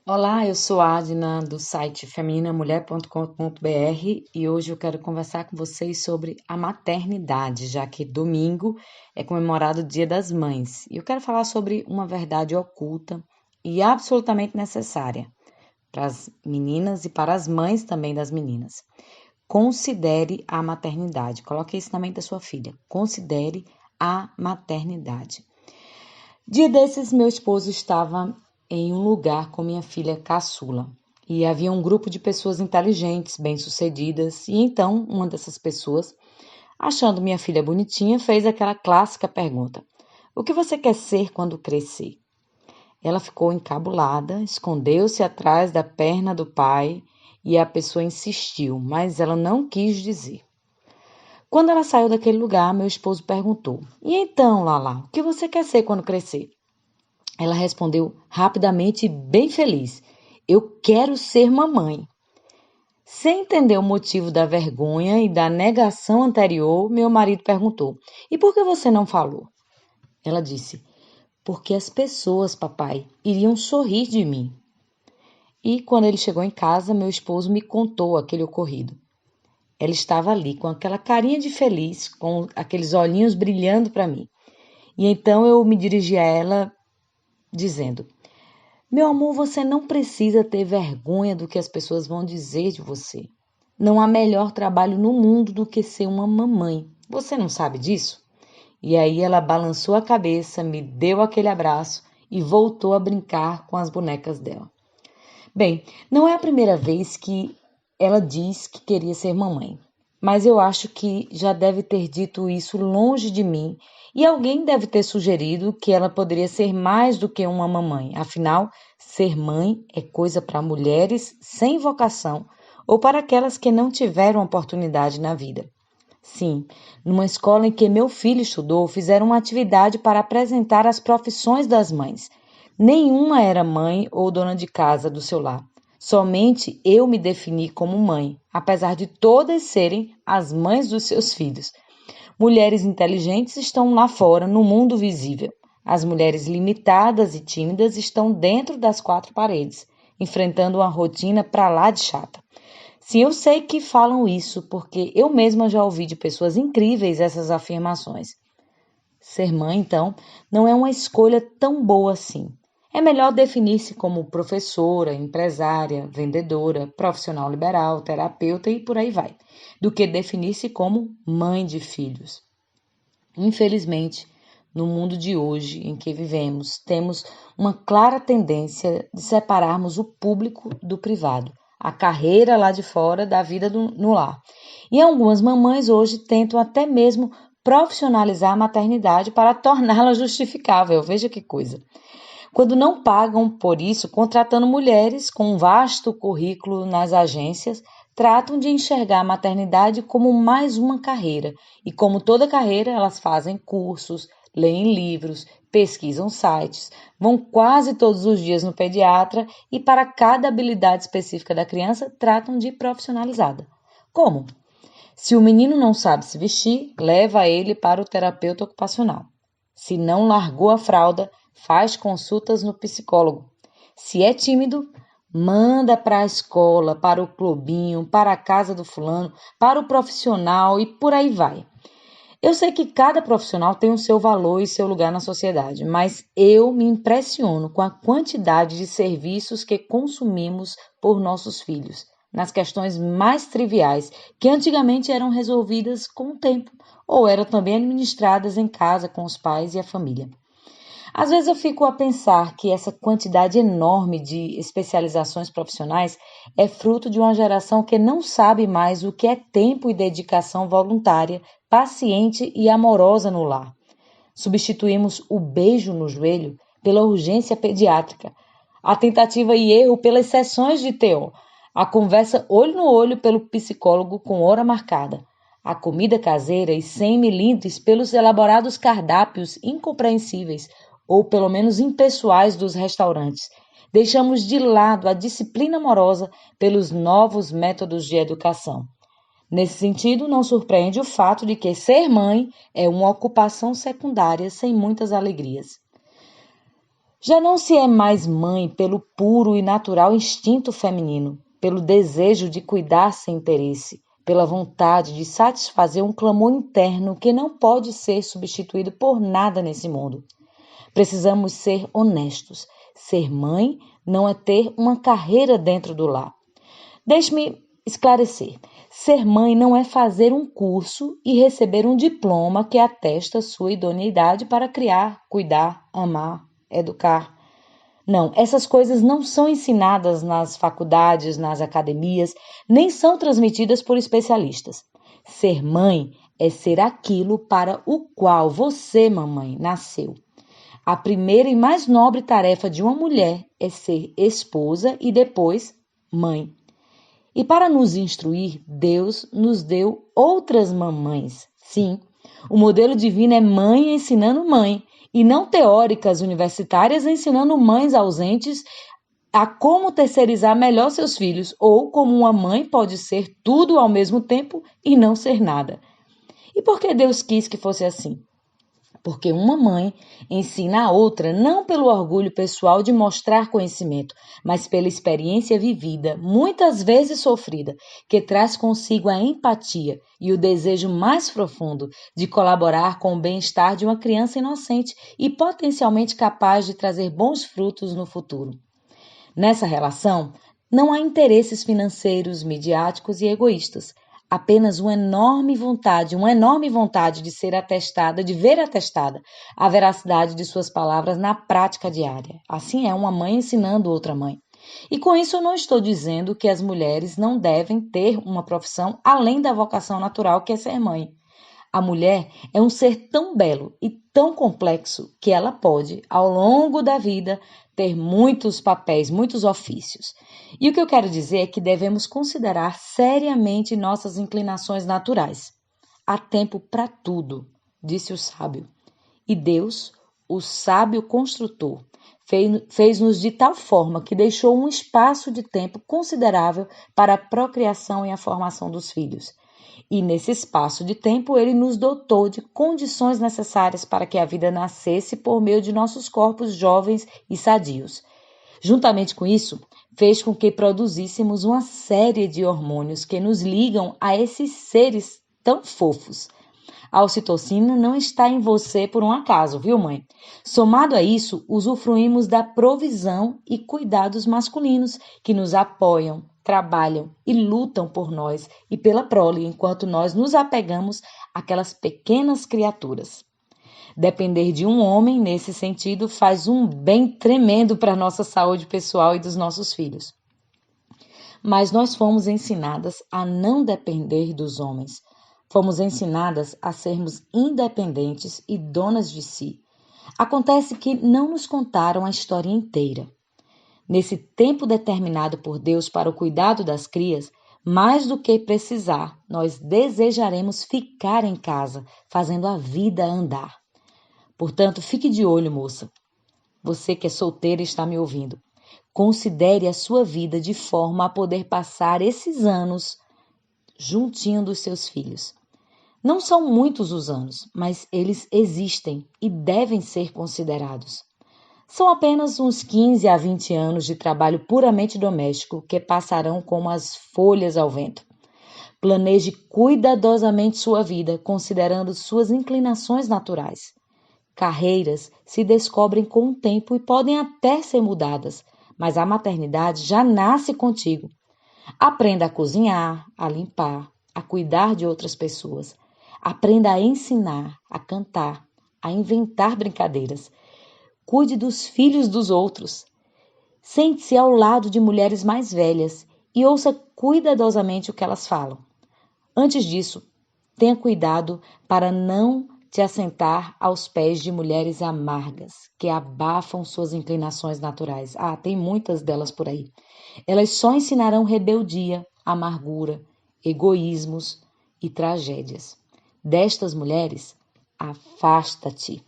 Olá, eu sou a Adna do site femininaMulher.com.br e hoje eu quero conversar com vocês sobre a maternidade, já que domingo é comemorado o Dia das Mães. E eu quero falar sobre uma verdade oculta e absolutamente necessária para as meninas e para as mães também das meninas. Considere a maternidade. Coloque isso na mente da sua filha. Considere a maternidade. Dia desses, meu esposo estava em um lugar com minha filha caçula. E havia um grupo de pessoas inteligentes, bem-sucedidas, e então uma dessas pessoas, achando minha filha bonitinha, fez aquela clássica pergunta: O que você quer ser quando crescer? Ela ficou encabulada, escondeu-se atrás da perna do pai e a pessoa insistiu, mas ela não quis dizer. Quando ela saiu daquele lugar, meu esposo perguntou: E então, Lala, o que você quer ser quando crescer? Ela respondeu rapidamente e bem feliz: Eu quero ser mamãe. Sem entender o motivo da vergonha e da negação anterior, meu marido perguntou: E por que você não falou? Ela disse: Porque as pessoas, papai, iriam sorrir de mim. E quando ele chegou em casa, meu esposo me contou aquele ocorrido. Ela estava ali com aquela carinha de feliz, com aqueles olhinhos brilhando para mim. E então eu me dirigi a ela dizendo: Meu amor, você não precisa ter vergonha do que as pessoas vão dizer de você. Não há melhor trabalho no mundo do que ser uma mamãe. Você não sabe disso? E aí ela balançou a cabeça, me deu aquele abraço e voltou a brincar com as bonecas dela. Bem, não é a primeira vez que ela diz que queria ser mamãe, mas eu acho que já deve ter dito isso longe de mim e alguém deve ter sugerido que ela poderia ser mais do que uma mamãe. Afinal, ser mãe é coisa para mulheres sem vocação ou para aquelas que não tiveram oportunidade na vida. Sim, numa escola em que meu filho estudou, fizeram uma atividade para apresentar as profissões das mães. Nenhuma era mãe ou dona de casa do seu lar. Somente eu me defini como mãe, apesar de todas serem as mães dos seus filhos. Mulheres inteligentes estão lá fora, no mundo visível. As mulheres limitadas e tímidas estão dentro das quatro paredes, enfrentando uma rotina para lá de chata. Sim, eu sei que falam isso, porque eu mesma já ouvi de pessoas incríveis essas afirmações. Ser mãe, então, não é uma escolha tão boa assim. É melhor definir-se como professora, empresária, vendedora, profissional liberal, terapeuta e por aí vai, do que definir-se como mãe de filhos. Infelizmente, no mundo de hoje em que vivemos, temos uma clara tendência de separarmos o público do privado, a carreira lá de fora da vida no lar. E algumas mamães hoje tentam até mesmo profissionalizar a maternidade para torná-la justificável. Veja que coisa. Quando não pagam por isso, contratando mulheres com um vasto currículo nas agências, tratam de enxergar a maternidade como mais uma carreira. E como toda carreira, elas fazem cursos, leem livros, pesquisam sites, vão quase todos os dias no pediatra e para cada habilidade específica da criança, tratam de profissionalizada. Como? Se o menino não sabe se vestir, leva ele para o terapeuta ocupacional. Se não largou a fralda, faz consultas no psicólogo. Se é tímido, manda para a escola, para o clubinho, para a casa do fulano, para o profissional e por aí vai. Eu sei que cada profissional tem o seu valor e seu lugar na sociedade, mas eu me impressiono com a quantidade de serviços que consumimos por nossos filhos, nas questões mais triviais, que antigamente eram resolvidas com o tempo, ou eram também administradas em casa com os pais e a família. Às vezes eu fico a pensar que essa quantidade enorme de especializações profissionais é fruto de uma geração que não sabe mais o que é tempo e dedicação voluntária, paciente e amorosa no lar. Substituímos o beijo no joelho pela urgência pediátrica, a tentativa e erro pelas sessões de TO, a conversa olho no olho pelo psicólogo com hora marcada, a comida caseira e sem milindres pelos elaborados cardápios incompreensíveis ou pelo menos impessoais dos restaurantes. Deixamos de lado a disciplina amorosa pelos novos métodos de educação. Nesse sentido, não surpreende o fato de que ser mãe é uma ocupação secundária sem muitas alegrias. Já não se é mais mãe pelo puro e natural instinto feminino, pelo desejo de cuidar sem interesse, pela vontade de satisfazer um clamor interno que não pode ser substituído por nada nesse mundo. Precisamos ser honestos. Ser mãe não é ter uma carreira dentro do lar. Deixe-me esclarecer. Ser mãe não é fazer um curso e receber um diploma que atesta sua idoneidade para criar, cuidar, amar, educar. Não, essas coisas não são ensinadas nas faculdades, nas academias, nem são transmitidas por especialistas. Ser mãe é ser aquilo para o qual você, mamãe, nasceu. A primeira e mais nobre tarefa de uma mulher é ser esposa e depois mãe. E para nos instruir, Deus nos deu outras mamães. Sim, o modelo divino é mãe ensinando mãe, e não teóricas universitárias ensinando mães ausentes a como terceirizar melhor seus filhos, ou como uma mãe pode ser tudo ao mesmo tempo e não ser nada. E por que Deus quis que fosse assim? Porque uma mãe ensina a outra não pelo orgulho pessoal de mostrar conhecimento, mas pela experiência vivida, muitas vezes sofrida, que traz consigo a empatia e o desejo mais profundo de colaborar com o bem-estar de uma criança inocente e potencialmente capaz de trazer bons frutos no futuro. Nessa relação, não há interesses financeiros, midiáticos e egoístas. Apenas uma enorme vontade de ser atestada, de ver atestada a veracidade de suas palavras na prática diária. Assim é uma mãe ensinando outra mãe. E com isso eu não estou dizendo que as mulheres não devem ter uma profissão além da vocação natural que é ser mãe. A mulher é um ser tão belo e tão complexo que ela pode, ao longo da vida, ter muitos papéis, muitos ofícios. E o que eu quero dizer é que devemos considerar seriamente nossas inclinações naturais. Há tempo para tudo, disse o sábio. E Deus, o sábio construtor, fez-nos de tal forma que deixou um espaço de tempo considerável para a procriação e a formação dos filhos. E nesse espaço de tempo ele nos dotou de condições necessárias para que a vida nascesse por meio de nossos corpos jovens e sadios. Juntamente com isso, fez com que produzíssemos uma série de hormônios que nos ligam a esses seres tão fofos. A ocitocina não está em você por um acaso, viu, mãe? Somado a isso, usufruímos da provisão e cuidados masculinos que nos apoiam, trabalham e lutam por nós e pela prole, enquanto nós nos apegamos àquelas pequenas criaturas. Depender de um homem, nesse sentido, faz um bem tremendo para a nossa saúde pessoal e dos nossos filhos. Mas nós fomos ensinadas a não depender dos homens. Fomos ensinadas a sermos independentes e donas de si. Acontece que não nos contaram a história inteira. Nesse tempo determinado por Deus para o cuidado das crias, mais do que precisar, nós desejaremos ficar em casa, fazendo a vida andar. Portanto, fique de olho, moça. Você que é solteira e está me ouvindo. Considere a sua vida de forma a poder passar esses anos juntinho dos seus filhos. Não são muitos os anos, mas eles existem e devem ser considerados. São apenas uns 15 a 20 anos de trabalho puramente doméstico que passarão como as folhas ao vento. Planeje cuidadosamente sua vida, considerando suas inclinações naturais. Carreiras se descobrem com o tempo e podem até ser mudadas, mas a maternidade já nasce contigo. Aprenda a cozinhar, a limpar, a cuidar de outras pessoas. Aprenda a ensinar, a cantar, a inventar brincadeiras. Cuide dos filhos dos outros. Sente-se ao lado de mulheres mais velhas e ouça cuidadosamente o que elas falam. Antes disso, tenha cuidado para não te assentar aos pés de mulheres amargas, que abafam suas inclinações naturais. Tem muitas delas por aí. Elas só ensinarão rebeldia, amargura, egoísmos e tragédias. Destas mulheres, afasta-te.